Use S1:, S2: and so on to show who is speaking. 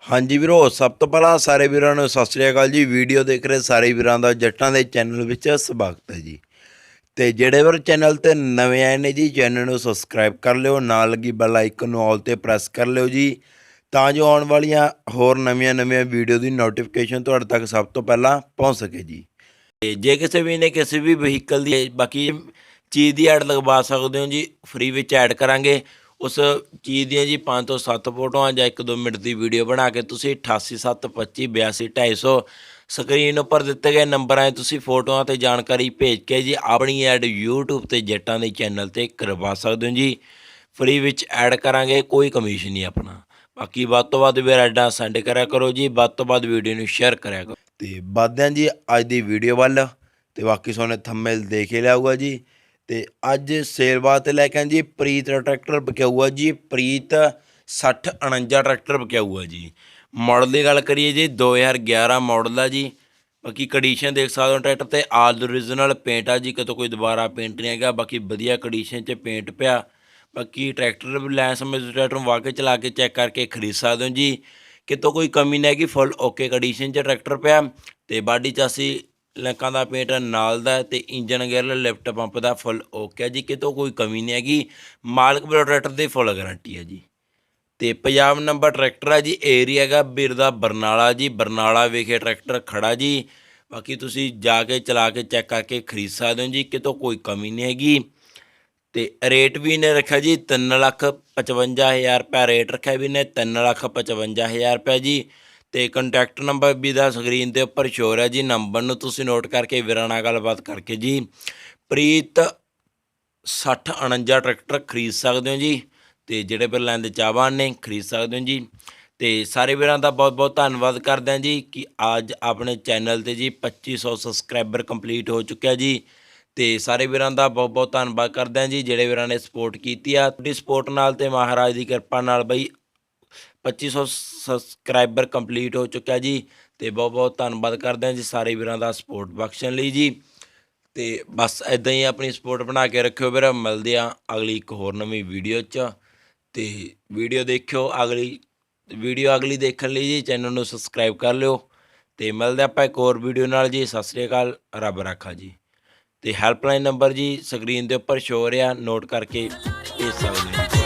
S1: ਹਾਂਜੀ ਵੀਰੋ, ਸਭ ਤੋਂ ਪਹਿਲਾਂ ਸਾਰੇ ਵੀਰਾਂ ਨੂੰ ਸਤਿ ਸ੍ਰੀ ਅਕਾਲ ਜੀ। ਵੀਡੀਓ ਦੇਖ ਰਹੇ ਸਾਰੇ ਵੀਰਾਂ ਦਾ ਜੱਟਾਂ ਦੇ ਚੈਨਲ ਵਿੱਚ ਸਵਾਗਤ ਹੈ ਜੀ। ਤੇ ਜਿਹੜੇ ਵੀਰ ਚੈਨਲ ਤੇ ਨਵੇਂ ਆਏ ਨੇ ਜੀ, ਚੈਨਲ ਨੂੰ ਸਬਸਕ੍ਰਾਈਬ ਕਰ ਲਿਓ, ਨਾਲ ਲੱਗੀ ਬੈਲ ਆਈਕਨ ਨੂੰ ਆਲ ਤੇ ਪ੍ਰੈਸ ਕਰ ਲਿਓ ਜੀ, ਤਾਂ ਜੋ ਆਉਣ ਵਾਲੀਆਂ ਹੋਰ ਨਵੀਆਂ ਵੀਡੀਓ ਦੀ ਨੋਟੀਫਿਕੇਸ਼ਨ ਤੁਹਾਡੇ ਤੱਕ ਸਭ ਤੋਂ ਪਹਿਲਾਂ ਪਹੁੰਚ ਸਕੇ ਜੀ। ਤੇ ਜੇ ਕਿਸੇ ਵੀ ਨੇ ਕਿਸੇ ਵੀ ਵਹੀਕਲ ਦੀ ਬਾਕੀ ਚੀਜ਼ ਦੀ ਐਡ ਲਗਵਾ ਸਕਦੇ ਹੋ ਜੀ, ਫ੍ਰੀ ਵਿੱਚ ਐਡ ਕਰਾਂਗੇ। ਉਸ ਚੀਜ਼ ਦੀਆਂ ਜੀ 5 ਤੋਂ 7 ਫੋਟੋਆਂ ਜਾਂ 1-2 ਮਿੰਟ ਦੀ ਵੀਡੀਓ ਬਣਾ ਕੇ ਤੁਸੀਂ 8872525250 ਸਕਰੀਨ ਉੱਪਰ ਦਿੱਤੇ ਗਏ ਨੰਬਰਾਂ 'ਤੇ ਤੁਸੀਂ ਫੋਟੋਆਂ ਤੇ ਜਾਣਕਾਰੀ ਭੇਜ ਕੇ ਜੀ ਆਪਣੀ ਐਡ YouTube ਤੇ ਜੱਟਾਂ ਦੇ ਚੈਨਲ 'ਤੇ ਕਰਵਾ ਸਕਦੇ ਹੋ ਜੀ। ਫ੍ਰੀ ਵਿੱਚ ਐਡ ਕਰਾਂਗੇ, ਕੋਈ ਕਮਿਸ਼ਨ ਨਹੀਂ ਆਪਣਾ। ਬਾਕੀ ਵੱਧ ਤੋਂ ਵੱਧ ਵੀ ਐਡਾਂ ਸੈਂਡ ਕਰਿਆ ਕਰੋ ਜੀ, ਵੱਧ ਤੋਂ ਵੱਧ ਵੀਡੀਓ ਨੂੰ ਸ਼ੇਅਰ ਕਰਿਆ ਕਰੋ। ਤੇ ਵੱਧਦੇ ਹਾਂ ਜੀ ਅੱਜ ਦੀ ਵੀਡੀਓ ਵੱਲ। ਤੇ ਬਾਕੀ ਸੋਨੇ ਥੰਬਨੇਲ ਦੇਖ ਹੀ ਲਿਆ ਹੋਊਗਾ ਜੀ। ਤੇ ਅੱਜ ਸੇਲ ਵਾਸਤੇ ਲੈ ਕੇ ਆਏ ਜੀ ਪ੍ਰੀਤ ਦਾ ਟਰੈਕਟਰ ਵਿਕਿਆ ਹੋਊਗਾ ਜੀ। ਪ੍ਰੀਤ 6049 ਟਰੈਕਟਰ ਵਿਕਿਆ ਹੋਊਗਾ ਜੀ। ਮਾਡਲ ਦੀ ਗੱਲ ਕਰੀਏ ਜੀ 2011 ਮਾਡਲ ਆ ਜੀ। ਬਾਕੀ ਕੰਡੀਸ਼ਨ ਦੇਖ ਸਕਦੇ ਹੋ ਟਰੈਕਟਰ ਤੇ ਆਲ ਓਰੀਜਨਲ ਪੇਂਟ ਆ ਜੀ, ਕਿਤੋਂ ਕੋਈ ਦੁਬਾਰਾ ਪੇਂਟ ਨਹੀਂ ਹੈਗਾ। ਬਾਕੀ ਵਧੀਆ ਕੰਡੀਸ਼ਨ 'ਚ ਪੇਂਟ ਪਿਆ। ਬਾਕੀ ਟਰੈਕਟਰ ਲੈਣ ਸਮੇਂ ਟਰੈਕਟਰ ਨੂੰ ਵਾਹ ਕੇ ਚਲਾ ਕੇ ਚੈੱਕ ਕਰਕੇ ਖਰੀਦ ਸਕਦੇ ਹੋ ਜੀ, ਕਿਤੋਂ ਕੋਈ ਕਮੀ ਨਹੀਂ ਹੈਗੀ। ਫੁੱਲ ਓਕੇ ਕੰਡੀਸ਼ਨ 'ਚ ਟਰੈਕਟਰ ਪਿਆ। ਤੇ ਬਾਡੀ ਚਾਸੀ ਲਿੰਕਾਂ ਦਾ ਪੇਂਟ ਨਾਲ ਦਾ ਤੇ ਇੰਜਨ ਗੇਅਰ ਲਿਫਟ ਪੰਪ ਦਾ ਫੁੱਲ ਓਕੇ ਹੈ ਜੀ, ਕਿਤੋਂ ਕੋਈ ਕਮੀ ਨਹੀਂ ਹੈਗੀ। ਮਾਲਕ ਵੱਲੋਂ ਟਰੈਕਟਰ ਦੀ ਫੁੱਲ ਗਾਰੰਟੀ ਹੈ ਜੀ। ਤੇ ਪੰਜਾਬ ਨੰਬਰ ਟਰੈਕਟਰ ਹੈ ਜੀ। ਏਰੀਆ ਹੈਗਾ ਵੀਰ ਦਾ ਬਰਨਾਲਾ ਜੀ। ਬਰਨਾਲਾ ਵਿਖੇ ਟਰੈਕਟਰ ਖੜਾ ਜੀ। ਬਾਕੀ ਤੁਸੀਂ ਜਾ ਕੇ ਚਲਾ ਕੇ ਚੈੱਕ ਕਰਕੇ ਖਰੀਦ ਸਕਦੇ ਹੋ ਜੀ, ਕਿਤੋਂ ਕੋਈ ਕਮੀ ਨਹੀਂ ਹੈਗੀ। ਤੇ ਰੇਟ ਵੀ ਇਹਨੇ ਰੱਖਿਆ ਜੀ 3,55,000 ਰੁਪਇਆ ਰੇਟ ਰੱਖਿਆ ਵੀ ਇਹਨੇ 3,55,000 ਰੁਪਇਆ ਜੀ। ਤੇ ਕੰਟੈਕਟ ਨੰਬਰ ਵੀ ਦਾ ਸਕਰੀਨ ਦੇ ਉੱਪਰ ਸ਼ੋ ਰਿਹਾ ਜੀ। ਨੰਬਰ ਨੂੰ ਤੁਸੀਂ ਨੋਟ ਕਰਕੇ ਵੀਰਾਂ ਨਾਲ ਗੱਲਬਾਤ ਕਰਕੇ ਜੀ ਪ੍ਰੀਤ 6049 ਟਰੈਕਟਰ ਖਰੀਦ ਸਕਦੇ ਹੋ ਜੀ। ਤੇ ਜਿਹੜੇ ਵੀਰ ਲੈਣ ਦੇ ਚਾਹਵਾਨ ਨੇ ਖਰੀਦ ਸਕਦੇ ਹੋ ਜੀ। ਤੇ ਸਾਰੇ ਵੀਰਾਂ ਦਾ ਬਹੁਤ ਬਹੁਤ ਧੰਨਵਾਦ ਕਰਦੇ ਹਾਂ ਜੀ ਕਿ ਅੱਜ ਆਪਣੇ ਚੈਨਲ 'ਤੇ ਜੀ 2500 ਸਬਸਕ੍ਰਾਈਬਰ ਕੰਪਲੀਟ ਹੋ ਚੁੱਕਿਆ ਜੀ। ਤੇ ਸਾਰੇ ਵੀਰਾਂ ਦਾ ਬਹੁਤ ਬਹੁਤ ਧੰਨਵਾਦ ਕਰਦੇ ਹਾਂ ਜੀ, ਜਿਹੜੇ ਵੀਰਾਂ ਨੇ ਸਪੋਰਟ ਕੀਤੀ ਆ। ਤੁਹਾਡੀ ਸਪੋਰਟ ਨਾਲ ਤੇ ਮਹਾਰਾਜ ਦੀ ਕਿਰਪਾ ਨਾਲ ਬਈ 2500 ਸਬਸਕ੍ਰਾਈਬਰ ਕੰਪਲੀਟ ਹੋ ਚੁੱਕਿਆ ਜੀ। ਤੇ ਬਹੁਤ ਬਹੁਤ ਧੰਨਵਾਦ ਕਰਦੇ ਹਾਂ ਜੀ ਸਾਰੇ ਵੀਰਾਂ ਦਾ ਸਪੋਰਟ ਬਖਸ਼ਣ ਲਈ ਜੀ। ਤੇ ਬਸ ਇੱਦਾਂ ਹੀ ਆਪਣੀ ਸਪੋਰਟ ਬਣਾ ਕੇ ਰੱਖਿਓ ਵੀਰ। ਮਿਲਦੇ ਆ ਅਗਲੀ ਇੱਕ ਹੋਰ ਨਵੀਂ ਵੀਡੀਓ 'ਚ। ਤੇ ਵੀਡੀਓ ਦੇਖਿਓ, ਅਗਲੀ ਦੇਖਣ ਲਈ ਜੀ ਚੈਨਲ ਨੂੰ ਸਬਸਕ੍ਰਾਈਬ ਕਰ ਲਿਓ। ਤੇ ਮਿਲਦੇ ਆਪਾਂ ਇੱਕ ਹੋਰ ਵੀਡੀਓ ਨਾਲ ਜੀ। ਸਤਿ ਸ਼੍ਰੀ ਅਕਾਲ, ਰੱਬ ਰਾਖਾ ਜੀ। ਤੇ ਹੈਲਪਲਾਈਨ ਨੰਬਰ ਜੀ ਸਕਰੀਨ ਦੇ ਉੱਪਰ ਸ਼ੋ ਹੋ ਰਿਹਾ, ਨੋਟ ਕਰਕੇ ਭੇਜ ਸਕਦੇ ਹੋ।